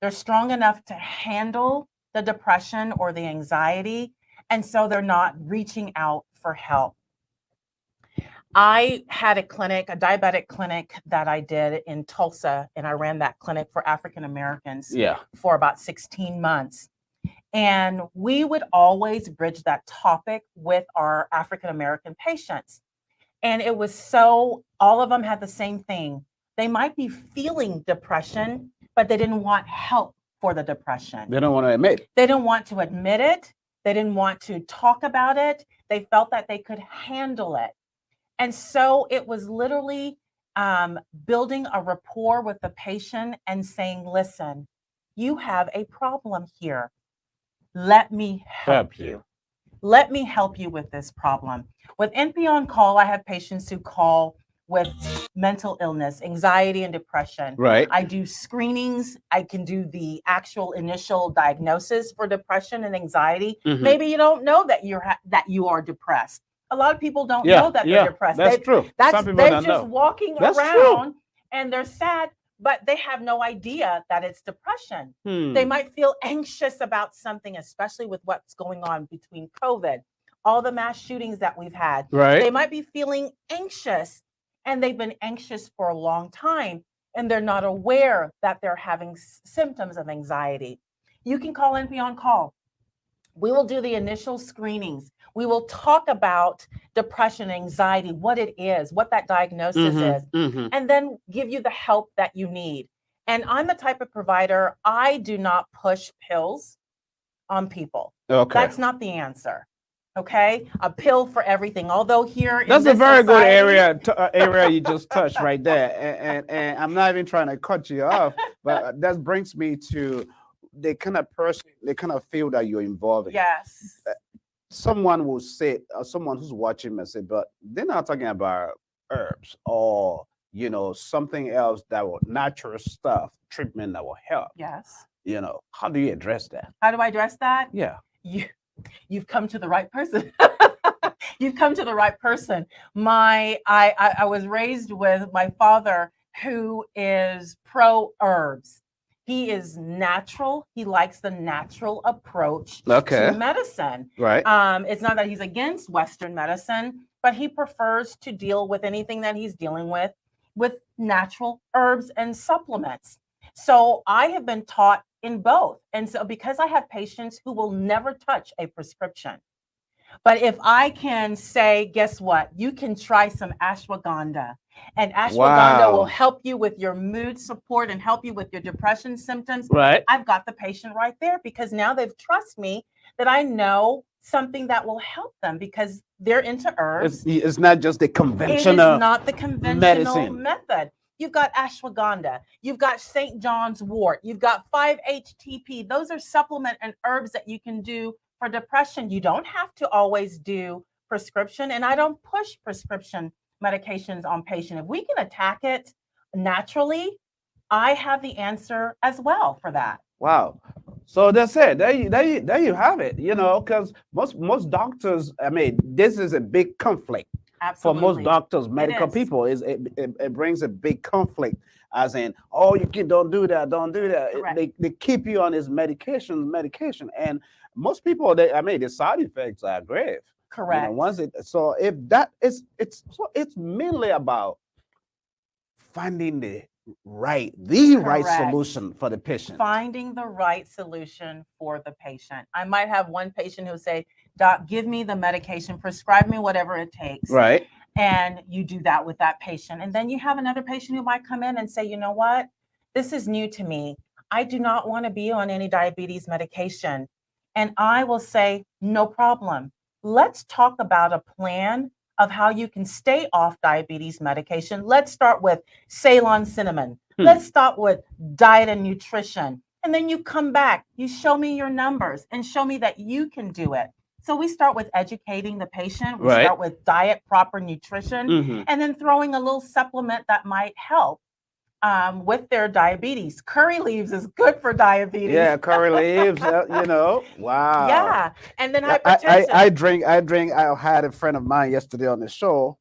They're strong enough to handle the depression or the anxiety. And so they're not reaching out for help. I had a diabetic clinic that I did in Tulsa, and I ran that clinic for African Americans for about 16 months. And we would always bridge that topic with our African American patients. And it was all of them had the same thing. They might be feeling depression, but they didn't want help for the depression. They don't want to admit. They didn't want to admit it. They didn't want to talk about it. They felt that they could handle it. And so it was literally building a rapport with the patient and saying, listen, you have a problem here. Let me help you. Let me help you with this problem. With NP on Call, I have patients who call with mental illness, anxiety, and depression. Right. I do screenings. I can do the actual initial diagnosis for depression and anxiety. Mhm. Maybe you don't know that you are depressed. A lot of people don't know that they're depressed. That's true. Some people They're don't just know. walking That's around and they're sad, but they have no idea that it's depression. They might feel anxious about something, especially with what's going on between COVID, all the mass shootings that we've had. Right. They might be feeling anxious, and they've been anxious for a long time, and they're not aware that they're having symptoms of anxiety. You can call NP on Call. We will do the initial screenings. We will talk about depression, anxiety, what it is, what that diagnosis is, and then give you the help that you need. And I'm the type of provider, I do not push pills on people. Okay. That's not the answer. Okay, a pill for everything. Although here, that's in a very good society, area you just touched right there, and I'm not even trying to cut you off, but that brings me to the kind of person, they kind of feel that you're involved. Yes. Someone will say, someone who's watching may say, but they're not talking about herbs or something else that will natural stuff, treatment that will help. Yes. How do you address that? How do I address that? Yeah. You've come to the right person. You've come to the right person. I was raised with my father, who is pro herbs. He is natural. He likes the natural approach to medicine. Right. It's not that he's against Western medicine, but he prefers to deal with anything that he's dealing with natural herbs and supplements. So I have been taught in both. And so because I have patients who will never touch a prescription, but if I can say, guess what? You can try some ashwagandha, and ashwagandha will help you with your mood support and help you with your depression symptoms. Right. I've got the patient right there, because now they've trust me that I know something that will help them, because they're into herbs. It's not just the conventional. It is not the conventional medicine method. You've got ashwagandha, you've got St. John's wort, you've got 5-HTP. Those are supplement and herbs that you can do for depression. You don't have to always do prescription, and I don't push prescription medications on patient. If we can attack it naturally, I have the answer as well for that. Wow. So that's it. There you have it. Because most doctors, I mean, this is a big conflict. Absolutely. For most doctors, medical people, it brings a big conflict, as in, oh, don't do that. They keep you on this medication, and most people, the side effects are grave. Correct. It's mainly about finding the right solution for the patient. Finding the right solution for the patient. I might have one patient who say, Doc, give me the medication, prescribe me whatever it takes. Right. And you do that with that patient. And then you have another patient who might come in and say, you know what? This is new to me. I do not want to be on any diabetes medication. And I will say, no problem. Let's talk about a plan of how you can stay off diabetes medication. Let's start with Ceylon cinnamon. Let's start with diet and nutrition. And then you come back, you show me your numbers and show me that you can do it. So we start with educating the patient. We start with diet, proper nutrition, and then throwing a little supplement that might help with their diabetes. Curry leaves is good for diabetes. Yeah, curry leaves, Wow. Yeah. And then hypertension. I had a friend of mine yesterday on the show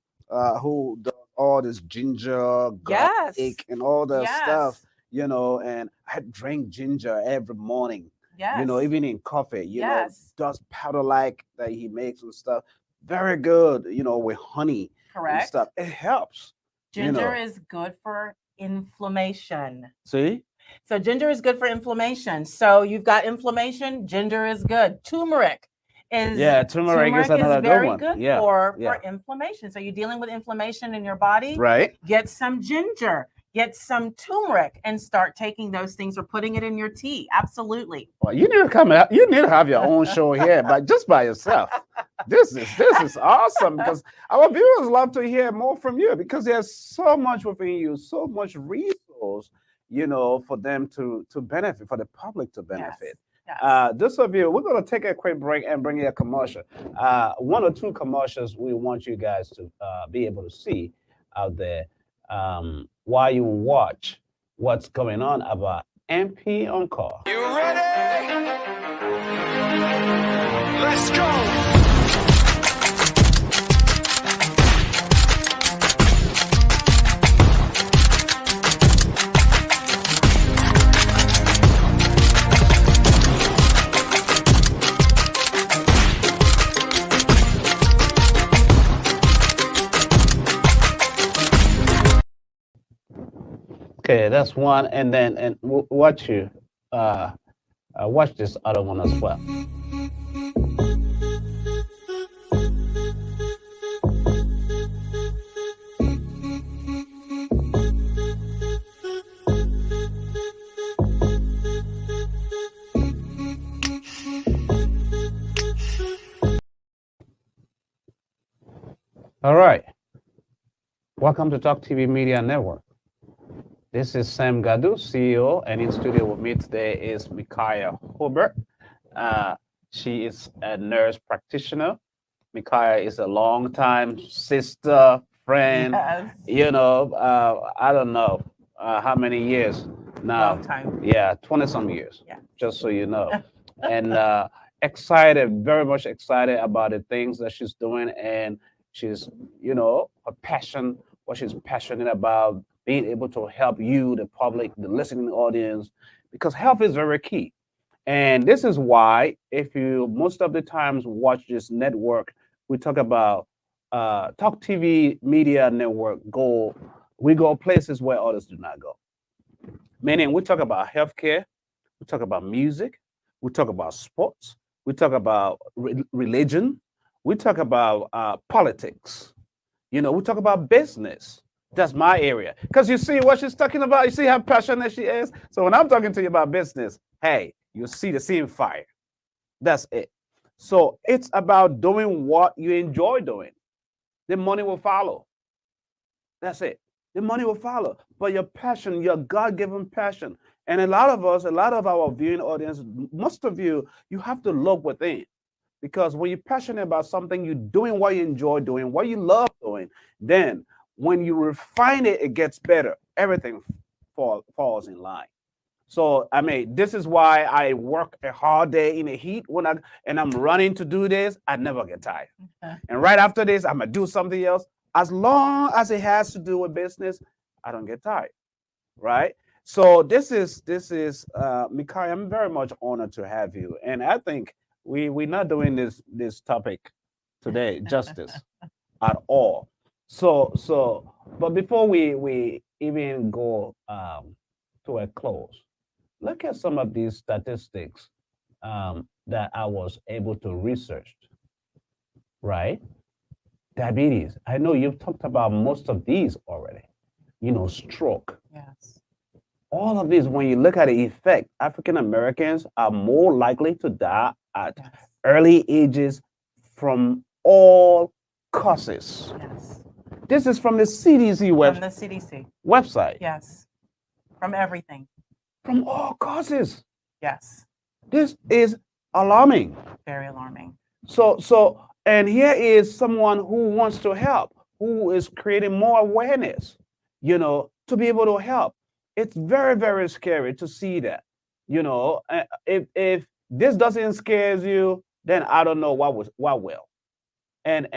who does all this ginger, garlic, and all that stuff, and I drink ginger every morning. Yes. Even in coffee, does powder like that he makes and stuff. Very good, with honey. Correct. And stuff. It helps. Ginger is good for inflammation. See? So ginger is good for inflammation. So you've got inflammation, ginger is good. Turmeric is another very good one. Good for inflammation. So you're dealing with inflammation in your body. Right. Get some ginger. Get some turmeric and start taking those things or putting it in your tea. Absolutely. Well, you need to come out. You need to have your own show here, but just by yourself. This is awesome because our viewers love to hear more from you because there's so much within you, so much resource, for them to benefit, for the public to benefit. Yes. This of you, we're gonna take a quick break and bring you a commercial. One or two commercials we want you guys to be able to see out there while you watch what's going on about MP on call. You ready? Let's go. Okay, that's one, and then watch you watch this other one as well. All right, welcome to Talk TV Media Network. This is Sam Gadu, CEO, and in studio with me today is Michaelle Holbird. She is a nurse practitioner. Michaelle is a longtime sister, friend. Yes. I don't know how many years now. Long time. Yeah, 20 some years. Yeah. Just so you know. And excited, very much excited about the things that she's doing, and she's, her passion, what she's passionate about, being able to help you, the public, the listening audience, because health is very key. And this is why, if you most of the times watch this network, we talk about Talk TV Media Network we go places where others do not go. Meaning we talk about healthcare, we talk about music, we talk about sports, we talk about religion, we talk about politics, we talk about business. That's my area. Because you see what she's talking about? You see how passionate she is? So when I'm talking to you about business, hey, you see the same fire. That's it. So it's about doing what you enjoy doing. The money will follow. That's it. The money will follow. But your passion, your God-given passion. And a lot of our viewing audience, most of you have to look within. Because when you're passionate about something, you're doing what you enjoy doing, what you love doing, then when you refine it, it gets better. Everything falls in line. So, I mean, this is why I work a hard day in the heat and I'm running to do this. I never get tired. Okay. And right after this, I'm gonna do something else. As long as it has to do with business, I don't get tired, right? So this is Mikai. I'm very much honored to have you, and I think we're not doing this topic today justice at all. So, but before we even go to a close, look at some of these statistics that I was able to research. Right, diabetes. I know you've talked about most of these already. Stroke. Yes. All of these, when you look at the effect, African Americans are more likely to die at Yes. early ages from all causes. Yes. This is from the CDC From the CDC. website. Yes. From everything. From all causes. Yes. This is alarming. Very alarming. So, and here is someone who wants to help, who is creating more awareness, to be able to help. It's very, very scary to see that. If this doesn't scare you, then I don't know what will. And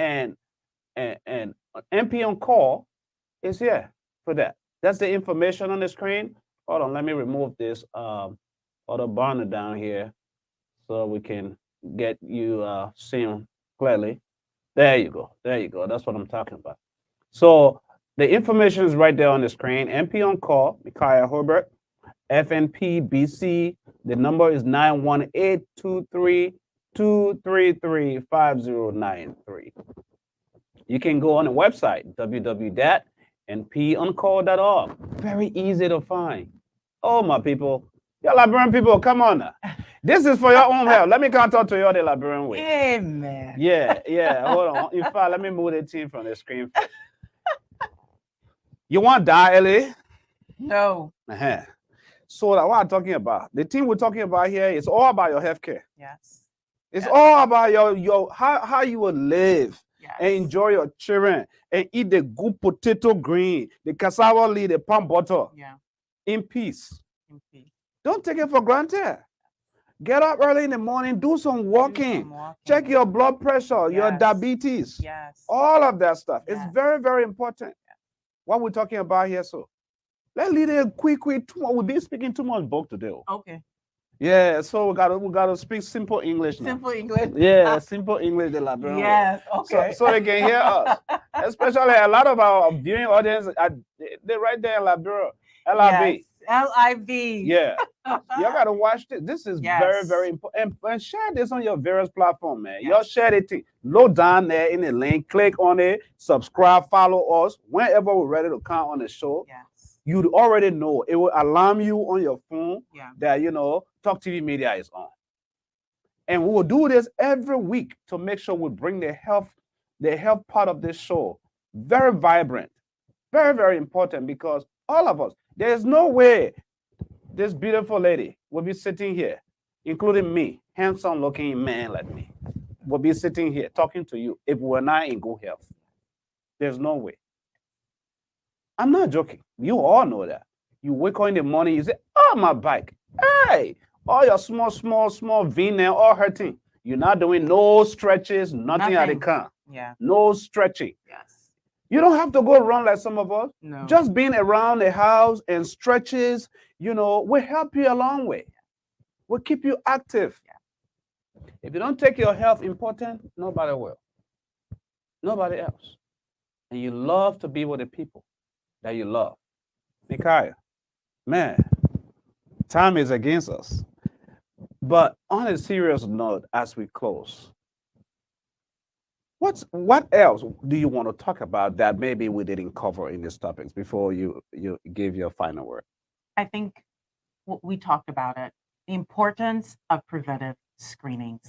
MP on call is here for that. That's the information on the screen. Hold on, let me remove this other banner down here so we can get you seeing clearly. There you go. That's what I'm talking about. So the information is right there on the screen. MP on call, Michaelle Holbird, FNP BC. The number is 918-233-233-5093. You can go on the website, www.nponcall.org. Very easy to find. Oh, my people, Your Liberian people, come on now. This is for your own health. Let me come talk to you the Liberian way. Amen. Yeah. Hold on. In fact, let me move the team from the screen first. You want to die, Ellie? No. Uh-huh. So what I'm talking about, the thing we're talking about here is all about your healthcare. Yes. It's all about your how you will live and enjoy your children and eat the good potato green, the cassava leaf, the palm butter. Yeah. In peace. In peace. Don't take it for granted. Get up early in the morning, do some walking. Check your blood pressure, your diabetes. Yes. All of that stuff. Yes. It's very, very important. What we're talking about here. So let's lead a quick. We've been speaking too much book today. Okay. Yeah, so we gotta speak simple English now. Simple English. Yeah, simple English, the Liberian way. Yes, okay. So they can hear us. Especially a lot of our viewing audience, they're right there in Liberia. LIB. Yes. LIB. Yeah. Y'all gotta watch this. This is very, very important. And share this on your various platforms, man. Y'all share it. Load down there in the link, click on it, subscribe, follow us. Whenever we're ready to come on the show, you already know. It will alarm you on your phone that, Talk TV Media is on. And we will do this every week to make sure we bring the health part of this show very vibrant, very, very important, because all of us, there's no way this beautiful lady will be sitting here, including me, handsome looking man like me, will be sitting here talking to you if we're not in good health. There's no way. I'm not joking. You all know that. You wake up in the morning, you say, oh, my back. Hey, all your small vein there, all hurting. You're not doing no stretches, nothing at the camp. Yeah. No stretching. Yes. You don't have to go run like some of us. No. Just being around the house and stretches, will help you a long way. Will keep you active. Yeah. If you don't take your health important, nobody will. Nobody else. And you love to be with the people that you love. Michaelle, man, time is against us. But on a serious note, as we close, what else do you want to talk about that maybe we didn't cover in these topics before you give your final word? I think we talked about it. The importance of preventive screenings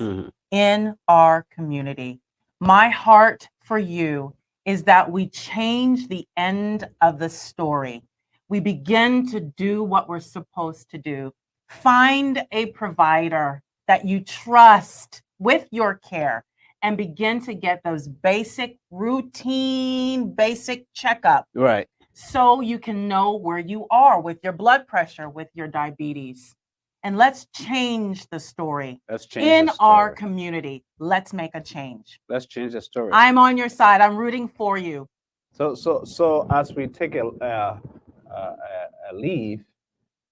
in our community. My heart for you is that we change the end of the story. We begin to do what we're supposed to do. Find a provider that you trust with your care and begin to get those basic checkup. Right. So you can know where you are with your blood pressure, with your diabetes. And let's change the story. Let's change in the story. Our community. Let's make a change. Let's change the story. I'm on your side. I'm rooting for you. So as we take a leave,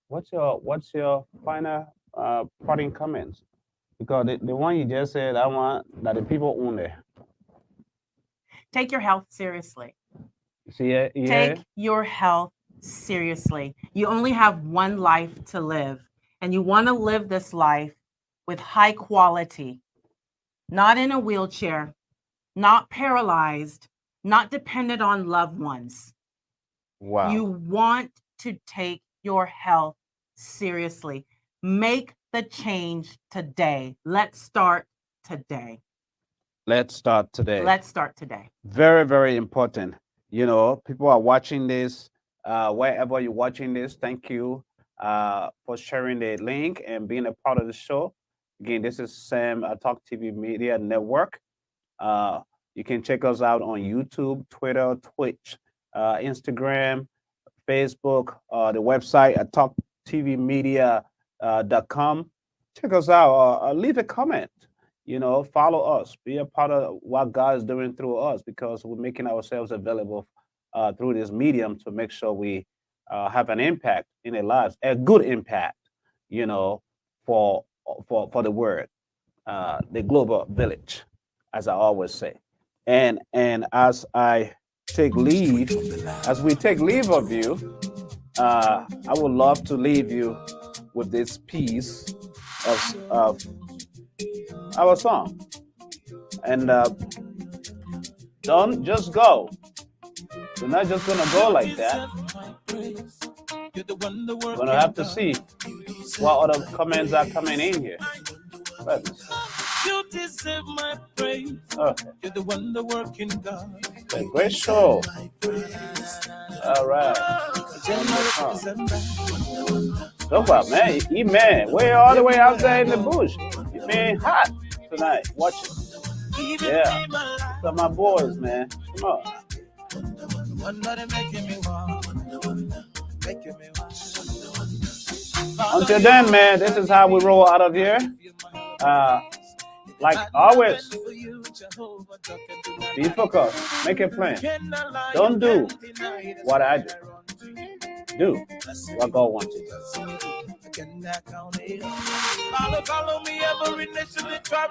what's your final parting comments? Because the one you just said, I want that the people own it. Take your health seriously. See, Take your health seriously. You only have one life to live, and you want to live this life with high quality, not in a wheelchair, not paralyzed, not dependent on loved ones. Wow. You want to take your health seriously. Make the change today. Let's start today. Let's start today. Let's start today. Very, very important. People are watching this. Wherever you're watching this, thank you for sharing the link and being a part of the show. Again, this is Sam Talk TV Media Network. You can check us out on YouTube, Twitter, Twitch, Instagram, Facebook, the website at talktvmedia.com. Check us out. Leave a comment. Follow us. Be a part of what God is doing through us, because we're making ourselves available through this medium to make sure we have an impact in their lives, a good impact, for the word, the global village, as I always say. And as we take leave of you, I would love to leave you with this piece of our song. And don't just go. We're not just gonna go like that. We're gonna have to see what other comments are coming in here. Let me see. You deserve my praise. Okay. You're the wonder working God. A great show. All right. Look about man, you man, way all the way out there in the bush. You being hot tonight. Watch it. Yeah. So my boys, man. Come on. Until then, man, this is how we roll out of here. Like always, be focused. Make a plan. Don't do what I do. Do what God wants you to do. Follow me every nation that tribe,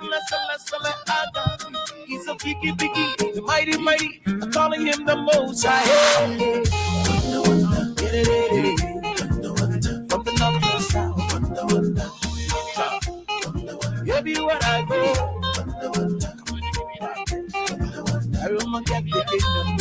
he's a biggie, the mighty, I'm calling him the most high. From the north to the south, everywhere I go, I will get the kingdom.